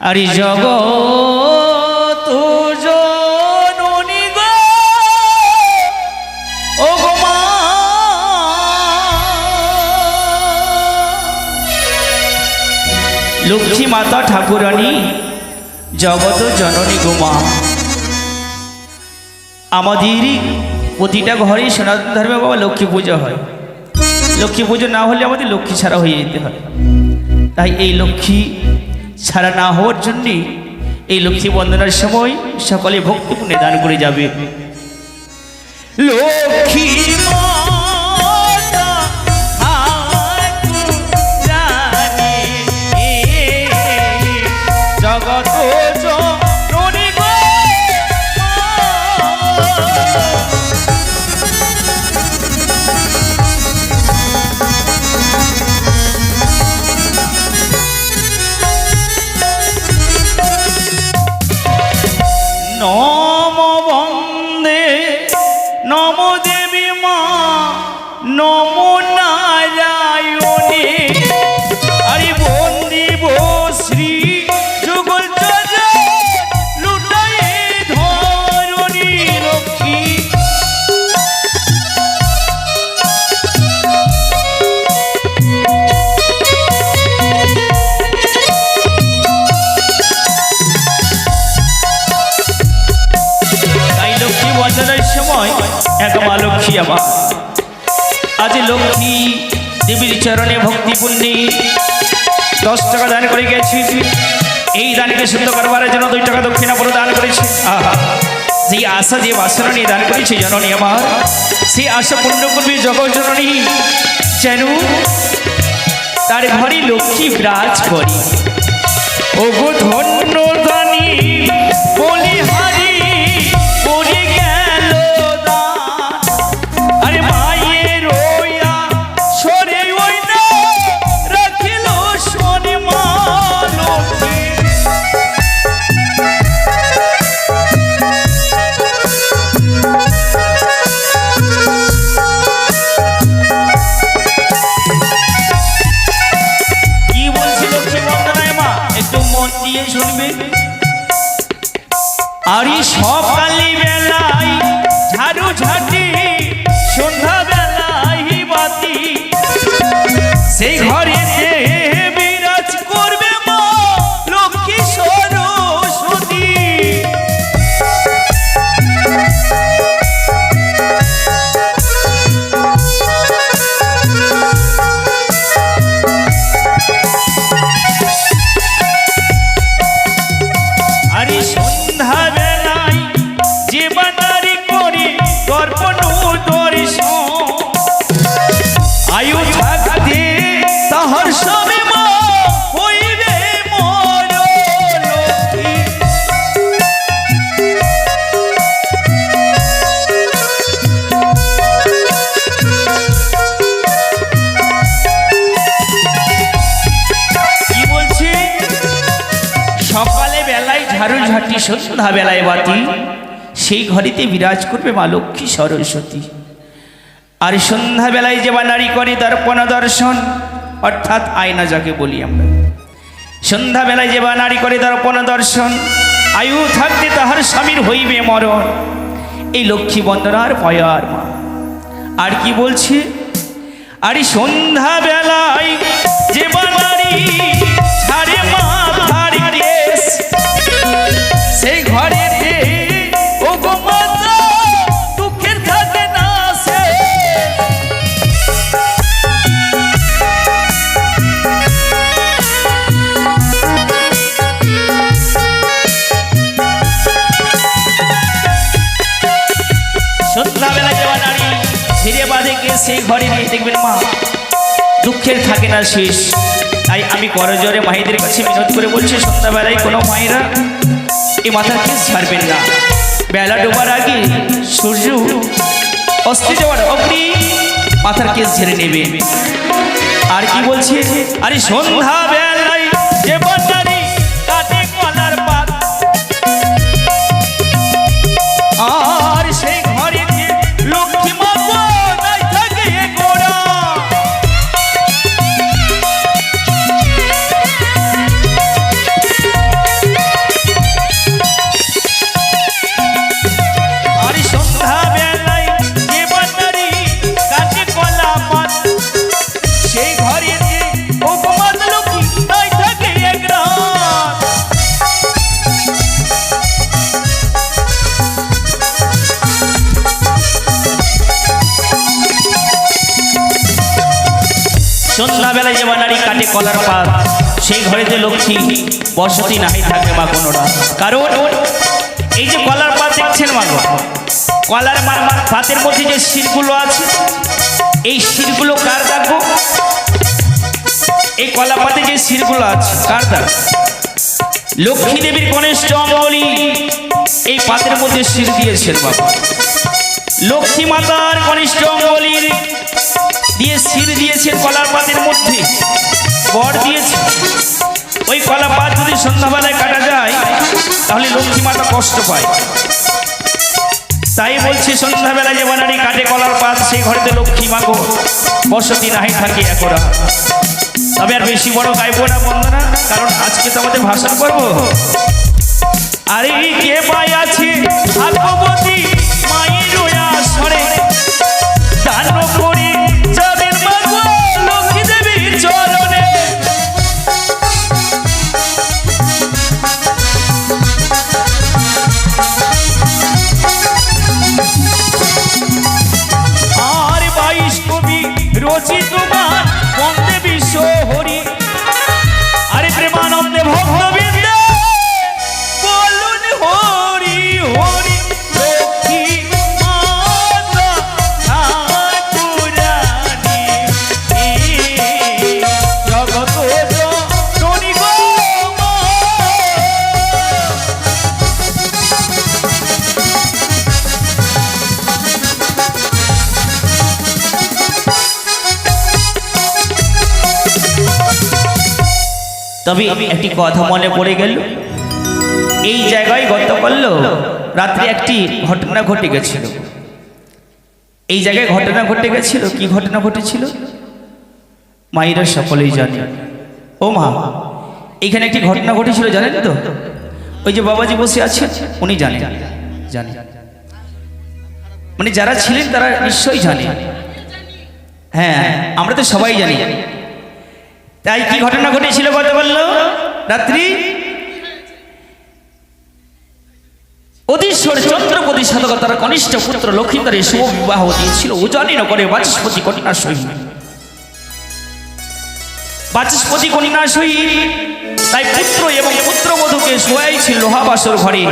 আরে জগৎ জননী গো ও গো মা, লক্ষ্মী মাতা ঠাকুরানী জগৎ জননী গো মা। আমাদের প্রতিটা ঘরেই সনাতন ধর্মে বাবা লক্ষ্মী পুজো হয়। লক্ষ্মী পুজো না হলে আমাদের লক্ষ্মী ছাড়া হয়ে যেতে হয়। তাই এই লক্ষ্মী ছাড়া না হওয়ার জন্যে এই লক্ষ্মী বন্দনার সময় সকলে ভক্তিপূর্ণে দান করে যাবে। লক্ষ্মী জগৎ জননী গো নম বন্দে নম দেবী মা নম নারায়ণে আরে বন্দিব শ্রী যুগল চরণ লুটাই ধরণী লক্ষ্মী। সময় এক মা লক্ষ্মী আমার আজ লক্ষ্মী দেবীর চরণে ভক্তিপূর্ণে 10 টাকা দান করে গেছি। এই দানকে শুদ্ধ করবার জন্য 2 টাকা দক্ষিণা প্রদান করেছি। যে আশা যে বাসনা নিয়ে দান করেছি জননী আমার, সেই আশা পূর্ণ করবে জগৎ জননী, যেন তার ঘরে লক্ষ্মী বিরাজ করে। ও গো ধন্য দানি বলি হারি পড়ে গেল দান, আরে মায়ের রইয়া সরে ওই না রাখিল শনি মা লক্ষ্মী। কি বলছি লক্ষ্মী বন্দনায় মা, একটু মন দিয়ে শুনবে। আরে সকালে বেলায় ঝাড়ু ঝাঁটি সন্ধ্যা বেলায় বাতি, সেই ঘরে বিরাজ করবে মা লক্ষ্মী সরস্বতী। আরে সন্ধ্যা বেলায় যে বানারি করে দর্পণ দর্শন, আয়ু থাকতে তাহার সবে মা হইবে মোর লক্ষ্মী। কি বলছি, সকালে বেলায় ঝাড়ু ঝাঁটি সন্ধ্যা বেলায় বাতি, সেই ঘরেতে বিরাজ করবে মা লক্ষ্মী সরস্বতী। আর সন্ধ্যা বেলায় যে বা নারী করে দর্পণ দর্শন, অর্থাৎ আয়না যাকে বলি আমরা, সন্ধ্যা বেলায় যে বা নারী করে দর্পণ দর্শন, আয়ু থাকতে তাহার স্বামীর হইবে মরণ, এই লক্ষ্মী বন্দনার পয়ার মা। আর কি বলছে, আরে সন্ধ্যা বেলায় যে বা নারী ছাড়ে মাথার কেশ, সেই ঘরেতে ও গো মাতা দুঃখের থাকে না সে। সন্ধ্যাবেলা যাওয়া নারী ছিঁড়ে বাঁধে কে সেই ঘরে নিয়ে দেখবেন মা দুঃখের থাকে না শেষ। তাই আমি করজোরে মায়েদের কাছে মিনতি করে বলছি, সন্ধ্যাবেলায় কোনো মায়েরা এই মাথার কেস ছাড়বেন না। বেলা ডোবার আগে সূর্য অস্ত যাওয়ার অগ্নি মাথার কেস ঝেড়ে নেবে। আর কি বলছে, আরে সন্ধ্যা বেলায় যে বান্দারি কাটে কলার পাত, আর সেই ঘরে লক্ষ্মী মা নাই থাকে গোড়া। সন্ধ্যাবেলায় যে নারী কাটে কলার পাত, সেই ঘরেতে লক্ষ্মী বসতি নাই থাকে মা কোনোটা। কারণ এই যে কলার পাত দেখছেন মা গো, কলার পাতের মধ্যে যে শিরগুলো আছে, এই শিরগুলো কার দেখো? এই কলা পাতে যে শিরগুলো আছে কার দাগ? লক্ষ্মী দেবীর কনিষ্ঠ অঙ্গলি এই পাতের মধ্যে শির দিয়েছেন বাবা। লক্ষ্মী মাতার কনিষ্ঠ অঙ্গলির দিয়ে শির দিয়েছেন কলার পাতের মধ্যে, বর দিয়েছে। ওই কলা পাত যদি সন্ধ্যাবেলায় কাটা যায় তাহলে লক্ষ্মী মাতা কষ্ট পায়। তাই বলছি সন্ধ্যাবেলায় যে বানারি কাটে কলার পাত, সেই ঘরেতে লক্ষ্মী মাগো বসতি নাহি থাকি একরা। তবে আর বেশি বড় গাইব না বন্দনা, কারণ আজকে তো আমাদের ভাষণ করবো। আরে কে পাই আছে ভাগবতী মায়ের আসরে, দান করি যাদের মাগো লক্ষ্মী দেবীর চরণে। আর 22 কবি রচিত গান বন্দে বিশ্ব হরি। আরে প্রেমানন্দে ভক্তবৃন্দ বলুন হরি হরি। লক্ষ্মী মাতা ঠাকুরানী জগত জননী গো মা। তবে একটি কথা মনে পড়ে গেল, এই জায়গায় গতকাল রাত্রে একটি ঘটনা ঘটে গেছিল। এই জায়গায় ঘটনা ঘটে গেছিল। কি ঘটনা ঘটেছিল মায়েরা সকলেই জানে। ও মা, এখানে একটি ঘটনা ঘটেছিল জানেন তো? ওই যে বাবাজি বসে আছে উনি জানেন, জানে মানে যারা ছিলেন তারা নিশ্চয়ই জানে। হ্যাঁ, আমরা তো সবাই জানি। তাই কি ঘটনা ঘটেছিল বলতে বললো রাত্রি? অধীশ্বর চন্দ্রপতি সাধক তার কনিষ্ঠ পুত্র লক্ষিন্দরের শুভ বিবাহ দিয়েছিল উজানি নগরে বাচস্পতি কন্যা সহিত। বাচস্পতি কন্যা সহিত তাই পুত্র এবং পুত্রবধূকে শোয়াইছিল লোহাবাসর ঘরে।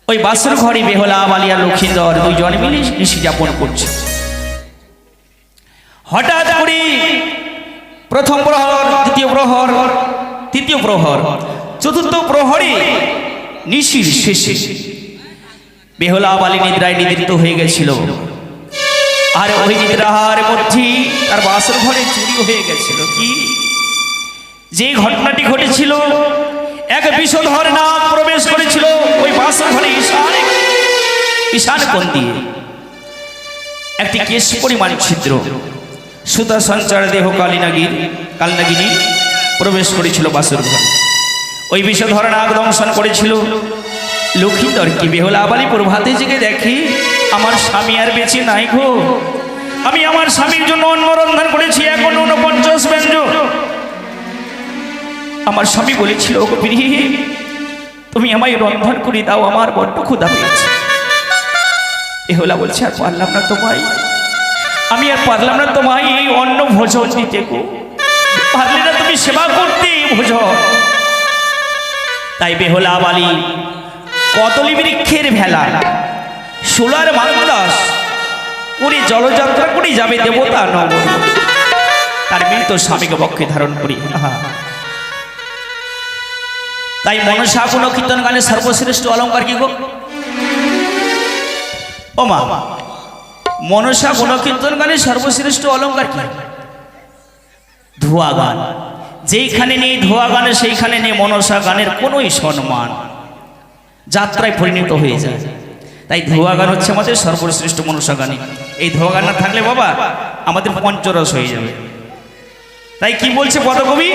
ওই বাসর ঘরে বেহলা বালিয়া লক্ষিন্দর দুইজন মিলে নিশি যাপন করছে। হঠাৎ করে প্রথম প্রহর, দ্বিতীয় প্রহর, তৃতীয় প্রহর, চতুর্থ প্রহরে নিশির শেষে বেহলা বালি নিদ্রায় নিদ্রিত হয়ে গেছিল। আর ওই নিদ্রাহার মধ্যে তার বাসর ঘরে চুরি হয়ে গেছিল। কি যে ঘটনাটি ঘটেছিল, এক বিষধর নাগ প্রবেশ করেছিল ওই বাসর ঘরে ঈশান কোণ দিয়ে। একটি কেশ পরিমাণ ছিদ্র সুতা সঞ্চার দেহ কালনাগিনী প্রবেশ করেছিল বাসর ঘরে। ওই বিষধর নাগ দংশন করেছিল লক্ষিন্দরকে। বেহুলা বালি প্রভাতে জেগে দেখি আমার স্বামী আর বেঁচে নাই গো। আমি আমার স্বামীর জন্য অন্ন রন্ধন করেছি, এখন 49 ব্যঞ্জন। আমার স্বামী বলেছিল, ওগো প্রিয়ে তুমি আমায় রন্ধন করে দাও, আমার বড্ড ক্ষুধা পেয়েছে। বেহুলা বলছে, আর পারলাম না তোমায়, আমি আর পারলাম না তোমায় এই অন্ন ভোজন দিতে গো, পারলে না তুমি সেবা করতে ভোজন। তাই বেহুলা বালি কদলী বৃক্ষের ভেলা সোলার মান্দাস করে জলযাত্রা করে যাবে দেবতা নগর, তার মৃত স্বামীকে বক্ষে ধারণ করি। তাই মনসা গুণ কীর্তন গানে সর্বশ্রেষ্ঠ অলঙ্কার কি গো? ও মা, মনসা গুণ কীর্তন গানে সর্বশ্রেষ্ঠ অলঙ্কার কি? ধোয়া গান। যেইখানে নেই ধোয়া গানে সেইখানে নেই মনসা গানের কোনোই সম্মান, যাত্রায় পরিণত হয়ে যায়। তাই ধোয়া গান হচ্ছে আমাদের সর্বশ্রেষ্ঠ মনসা গানে। এই ধোয়া গান না থাকলে বাবা আমাদের পঞ্চরস হয়ে যাবে। তাই কি বলছে পদকবি?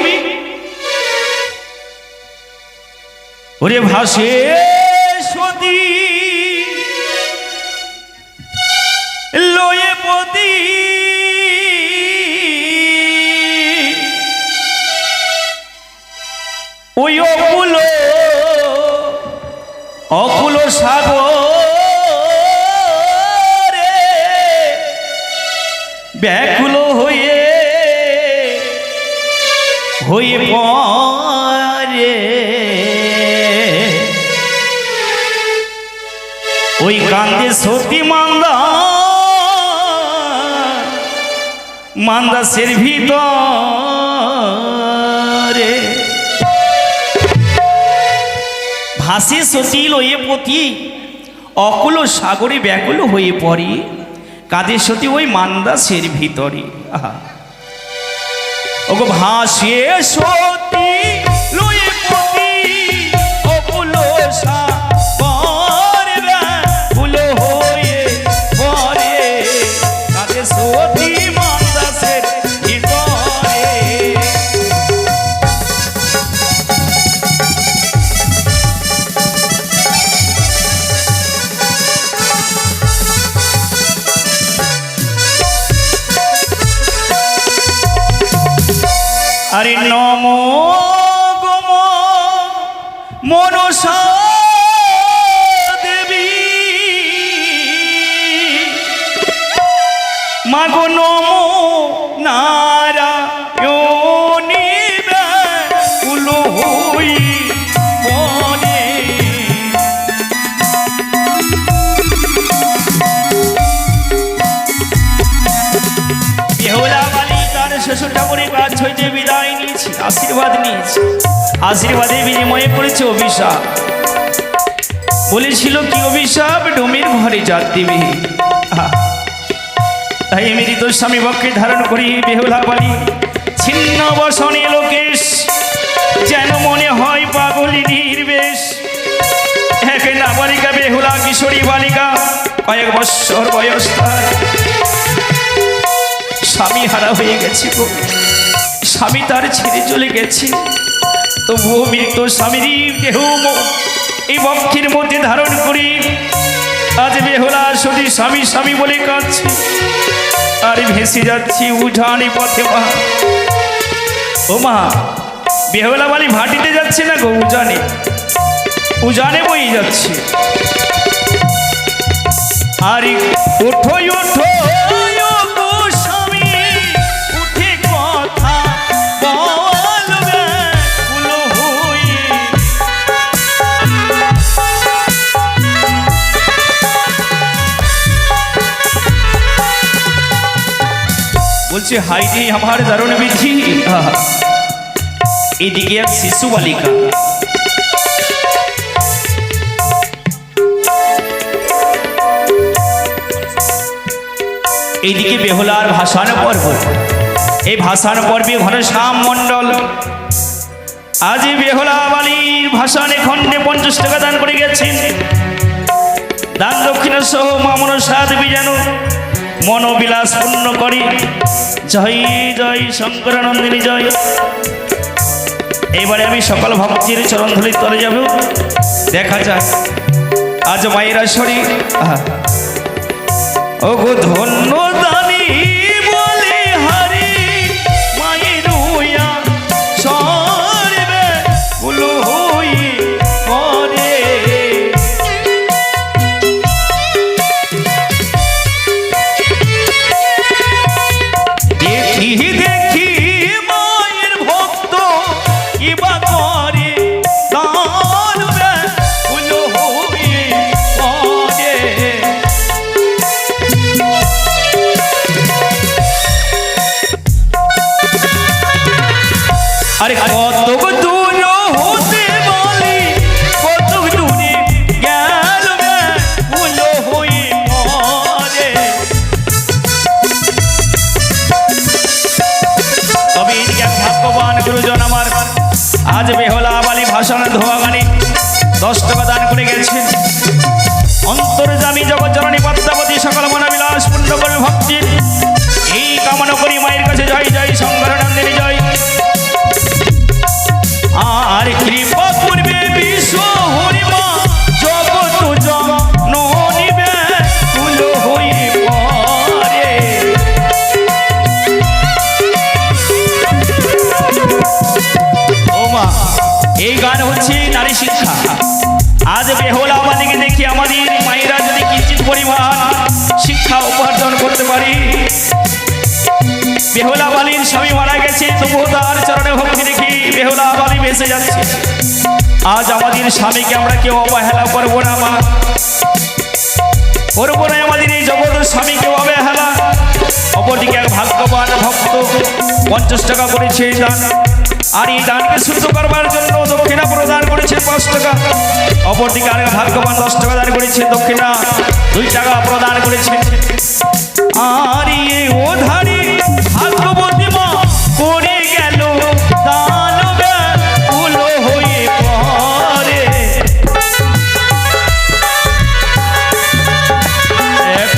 ওরে ভাসে সতী লয়ে পতি ওই অকুল অকুল সাগরে ব্যাকুল হয়ে হয়ে পড়ে ওই কান্দে সতী মান্দা মান্দাসের ভিতরে ভাসে সতী লয়ে পতি অকুল সাগরে ব্যাকুল হয়ে পড়ে কাঁদে সতী ওই মান্দাসের ভিতরে ওগো ভাসে সতী লয়ে পতি অকুল সাগরে ব্যাকুল হয়ে পড়ে কাঁদে সতী মান্দাসের ভিতরে আরে নমো গম মনসা দেবী মাগো নমো নারায়ণী ব্যাকুল হই পড়ে বেহুলা বালি তার শ্বশুর ঠাকুরের কাছ হইতে বিদায় নিয়েছি আশীর্বাদ নিয়েছি আশীর্বাদে বিনিময়ে করেছে অভিশাপ বলেছিল কি অভিশাপ ডোমের ঘরে জাত দিবে তাই মৃত স্বামী বক্ষে ধারণ করি বেহুলা বালি ছিন্ন বসনে লোকেশ যেন মনে হয় পাগলি নির্বেশ এক নাবালিকা বেহুলা কিশোরী বালিকা কয়েক বৎসর বয়স তার স্বামী হারা হয়ে গেছে গো স্বামী তার ছেড়ে চলে গেছে তবুও মৃত স্বামীর দেহ এই বক্ষের মধ্যে ধারণ করি আজ বেহুলা সতী স্বামী স্বামী বলে কাঁদছে আর ভেসে যাচ্ছি উঠানি পথে মা ও মা বেহুলা বালি ভাটিতে যাচ্ছে না গো উজানে বই যাচ্ছে আর ওঠো ওঠো বলছে হাইরে আমার দারুণ বিধি এদিকে এক শিশু বালিকা এইদিকে বেহুলার ভাসান পর্ব এই ভাসান পর্বে ঘনশ্যাম মণ্ডল আজ বেহুলা বালির ভাসানে খণ্ডে 50 টাকা দান করে গেছেন দান দক্ষিণা সহ মামন সাদ বিজানু মনোবিলাস পূর্ণ করি জয় জয় শঙ্করানন্দিনী জয় এবারে আমি সকল ভক্তির চরণ ধরে তলে যাব দেখা যাক আজ মায়েরা শরী ও গো ধন্য দানি বলে হারি মায়ের হইয়া সরবে ফুল হই পরে দেখি দেখি মায়ের ভক্ত ইবা করে দানবে ফুল হই পরে আরে কত দূর হতে বলি কত দূরে গেল ফুল হয়ে মরে তবে ভাগ্যবান গুরুজন আমার আজ বেহুলা বালি ভাষণ ধোয়া গানে 10 টাকা দান করে গেছেন অন্তর্যামী জগৎ জননী পদ্মাবতী সকল মনোবিলাস পূর্ণ করে ভক্তির এই কামনা করি মায়ের কাছে জয় জয় শঙ্করানন্দিনী জয় আর কৃপা করবে বিশ্ব হরিমা জগৎ জননী ব্যাকুল হয়ে পড়ে ও মা এই গান হচ্ছে নারী শিক্ষা আজ বেহুলা বালিকে দেখি আমাদের মায়েরা যদি কিঞ্চিত পরিমাণ শিক্ষা উপার্জন করতে পারি বেহুলা বালির স্বামী মারা গেছে, তবুও তার চরণে ভক্তি রেখে বেহুলা বালি ভেসে যাচ্ছে। আজ আমাদের স্বামীকে আমরা কেউ অবহেলা করবো না, মা করবো না আমাদের এই জগৎ স্বামীকে অবহেলা। অপরদিকে এক ভাগ্যবান ভক্ত 50 টাকা করেছে দান, আর এই দানকে শুদ্ধ করবার জন্য দক্ষিণা প্রদান করেছে 5 টাকা। অপরদিকে আরেক ভাগ্যবান 10 টাকা দান করেছে, দক্ষিণা 2 টাকা প্রদান করেছে। আর এই ওধারি ভাগ্যবতী মা করে গেল দান ব্যাকুল হয়ে পড়ে।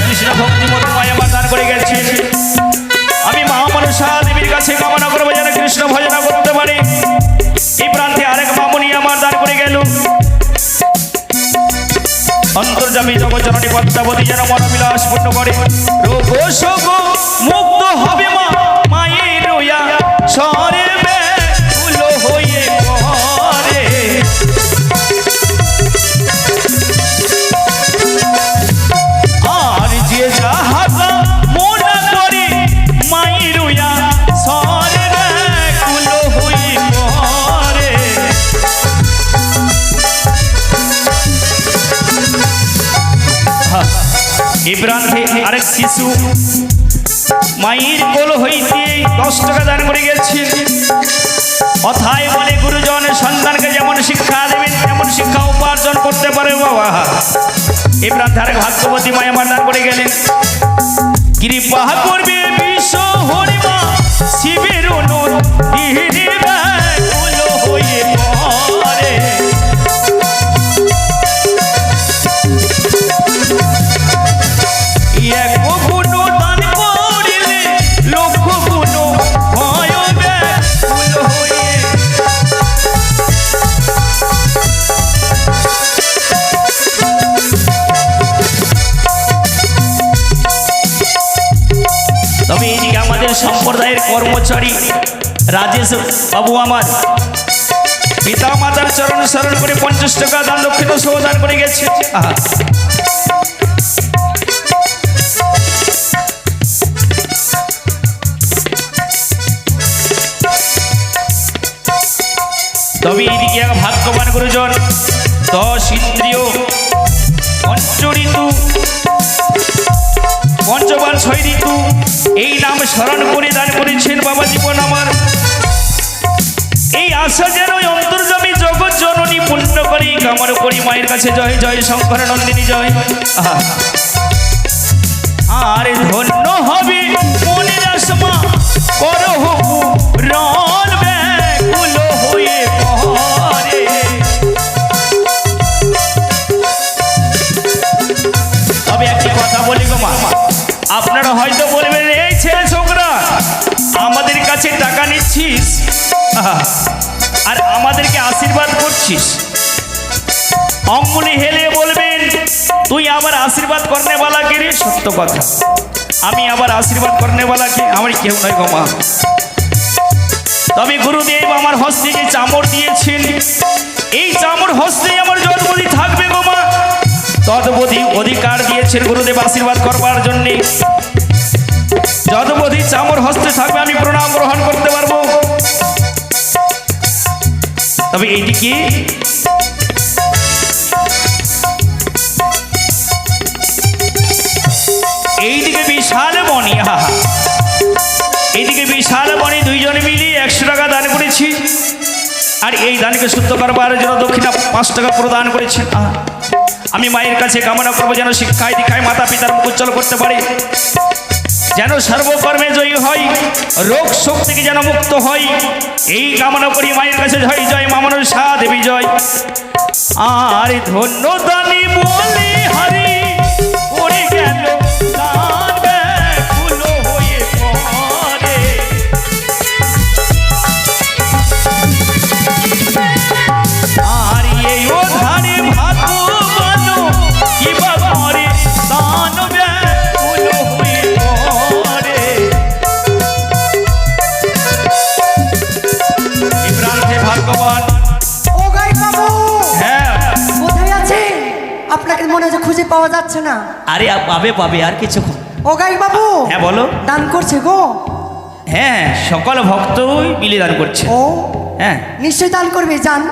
কৃষ্ণ ভক্তিমত মায়া দান করে গেছে। আমি মা মনসা দেবীর কাছে কামনা করবো যেন কৃষ্ণ ভজনা করতে পারে। এই প্রান্তে আরেক মামুনি আমার দান করে গেল। অন্তর্যামী জগজ্জননী পদ্মাবতী যেন মনোবিলাস পূর্ণ করে। রোগ শোক মুক্ত হবে মা মায়ের রইয়া সরে ব্যাকুল হয়ে পড়ে। আর যে যাহা মনে করে মায়ের রইয়া সরে ব্যাকুল হয়ে পড়ে। এই প্রান্তে আরেক শিশু মায়ের কোল হইতে 10 টাকা দান করে গেছে। অথায় বলে গুরুজন সন্তানকে যেমন শিক্ষা দেবেন তেমন শিক্ষা উপার্জন করতে পারে বাবা। এই প্রান্তে আরেক ভাগ্যবতী মায়া আমার দান করে গেলেন। কৃপা করবে বিশ্ব হরিমা শিবের নদী ব্যাকুল হয়ে পড়ে। এক গুণ দান করিলে লক্ষ গুণ হয় ব্যাকুল হয়ে। তবে এইদিকে আমাদের সম্প্রদায়ের কর্মচারী রাজেশ বাবু আমার পিতা মাতার চরণ স্মরণ করে 50 টাকা দান দক্ষিণা সহ দান করে গেছে। তবে এইদিকে এক ভাগ্যবান গুরুজন 10 ইন্দ্রিয় 5 ঋতু 5 6 ঋতু এই নাম স্মরণ করে দান করেছেন বাবা জীবন আমার। এই আশা যেন অন্তর্যামী জগৎ জননী পূর্ণ করি কামনা করি মায়ের কাছে। জয় জয় শঙ্কর নন্দিনী জয়। আর ধন্য হবে মনের আসমা করহ রণ ব্যাকুল হয়ে পড়ে। তবে একটি কথা বলি গো মা, আপনারা হয়তো বলবেন এই ছেলে ছোকরা আমাদের কাছে টাকা নিচ্ছিস আর আমাদেরকে আশীর্বাদ করছিস। অঙ্গুলি হেলে বলবেন তুই আবার আশীর্বাদ করনে वाला কে রে? সত্য কথা, আমি আবার আশীর্বাদ করনে वाला কে? আমার কেউ নয় গো মা। তবে গুরুদেব আমার হস্তে যে চামড় দিয়েছেন এই চামড় হস্তেই আমার যতবধি থাকবে গো মা। ততবধি অধিকার দিয়েছেন গুরুদেব আশীর্বাদ করবার জন্যে। যতবধি চামড় হস্তে থাকবে আমি প্রণাম গ্রহণ করতে পারবো। তবে এইদিকে বিশাল বনি, এইদিকে বিশাল বনি দুইজনে মিলিয়ে 100 টাকা দান করেছি। আর এই দানকে শুদ্ধ করবার জন্য দক্ষিণা 5 টাকা প্রদান করেছেন। আমি মায়ের কাছে কামনা করবো যেন শিক্ষায় দীক্ষায় মাতা পিতার মুখ উজ্জ্বল করতে পারে, যেন সর্বকর্মে জয়ী হয়, রোগ শোক থেকে যেন মুক্ত হয়। এই কামনা করি মায়ের কাছে। জয় জয় মা মনসা দেবী জয়। আর ধন্য দানি বলি হরি করে গেল দান ব্যাকুল হয়ে পড়ে। আর এই ওধারে ভাগ্যবান কিবা করে দান ব্যাকুল হয়ে পড়ে। এই প্রান্তে ভাগ্যবান ও গাই বাবু, হ্যাঁ কোথায় আছে? আপনাকে মনে হচ্ছে খুঁজে পাওয়া যাচ্ছে না। আরে পাবে পাবে আর কিছুক্ষণ। ও গাই বাবু, হ্যাঁ বলো। দান করছে গো। হ্যাঁ, সকল ভক্তই মিলে দান করছে। ও হ্যাঁ, নিশ্চয়ই দান করবে, যান।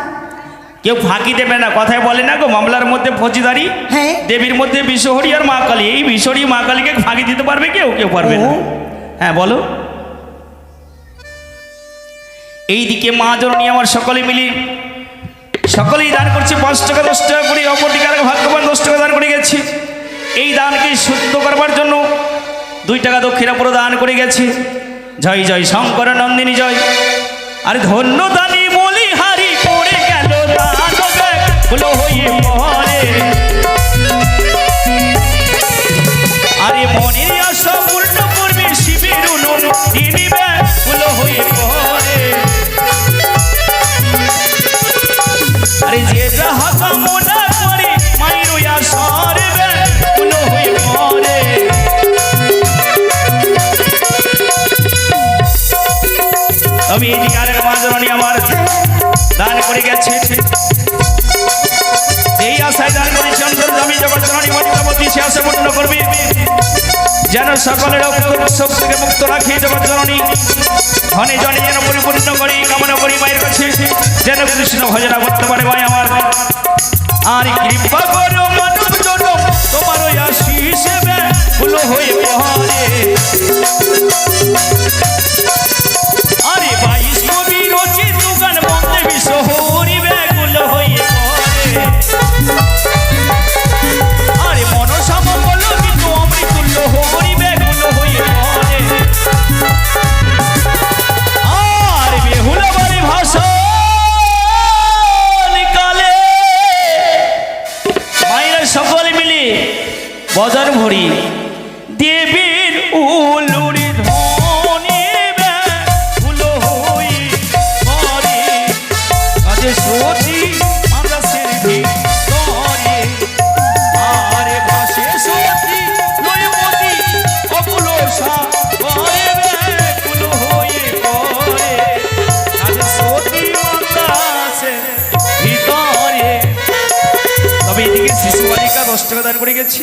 কেউ ফাঁকি দেবে না, কথায় বলে না গো, মামলার মধ্যে ফৌজিদারি, হ্যাঁ। দেবীর মধ্যে বিশ্বহরি আর মা কালী, এই বিশ্বহরি মা কালীকে ফাঁকি দিতে পারবে কেউ? কেউ পারবে না। ও। হ্যাঁ বলো। এইদিকে মা জননী আমার সকলে মিলে সকলেই দান করছে 5 টাকা 10 টাকা করে, অপরদিকে আরেক ভাগ্যবান 10 টাকা দান করে গেছে। এই দানকে শুদ্ধ করবার জন্য 2 টাকা দক্ষিণা পুরো দান করে গেছে। জয় জয় শঙ্কর নন্দিনী জয়। আরে ধন্য দানি বলি হারি পড়ে গেল দান হলো হয়ে পরে। আরে মনের আশা পূর্ণ করবে শিবের উনুন দিনিবে হলো হয়ে পরে। আরে যে যাহা কামনা করে মায়ের আশার হলো হয়ে পরে। আমি এইদিকে আরেক মা জননী আমার দান করে গেছে। এই আশায় দান করেছি অন্তর্যামী জগৎ জননী মনিতামতি, সে আশা পূর্ণ করবে যেন সকলের সব থেকে মুক্ত রাখি জগৎ জননী। ধনে জনে যেন পরিপূর্ণ করি কামনা করি মায়ের কাছে, যেন কৃষ্ণ ভজনা করতে পারে ভাই আমার। আর কৃপা করো মানব জন তোমার আশিস হলো হয়ে পরে। আরে 22 কবি রচিত গান বন্দে বিশ্বহরি ব্যাকুল হয়ে পরে। আরে মনসা মঙ্গল কিন্তু অমৃতুল্য হরি ব্যাকুল হয়ে পরে। আর বেহুলা বাড়ি ভাষা কালে মায়েরা সকলে মিলে বদন ভরি দেবীর উলুরি ধ্বনি ব্যাকুল হয়ে পরে। আজে সতী মাদাসের ভিতরে আরে ভাসে সতী নয়মতি অকুল সাগরে ব্যাকুল হয়ে পরে। আজে সতী মাদাসের ভিতরে। তবে এদিকে শিশু বালিকা 10 টাকা দান করে গেছি।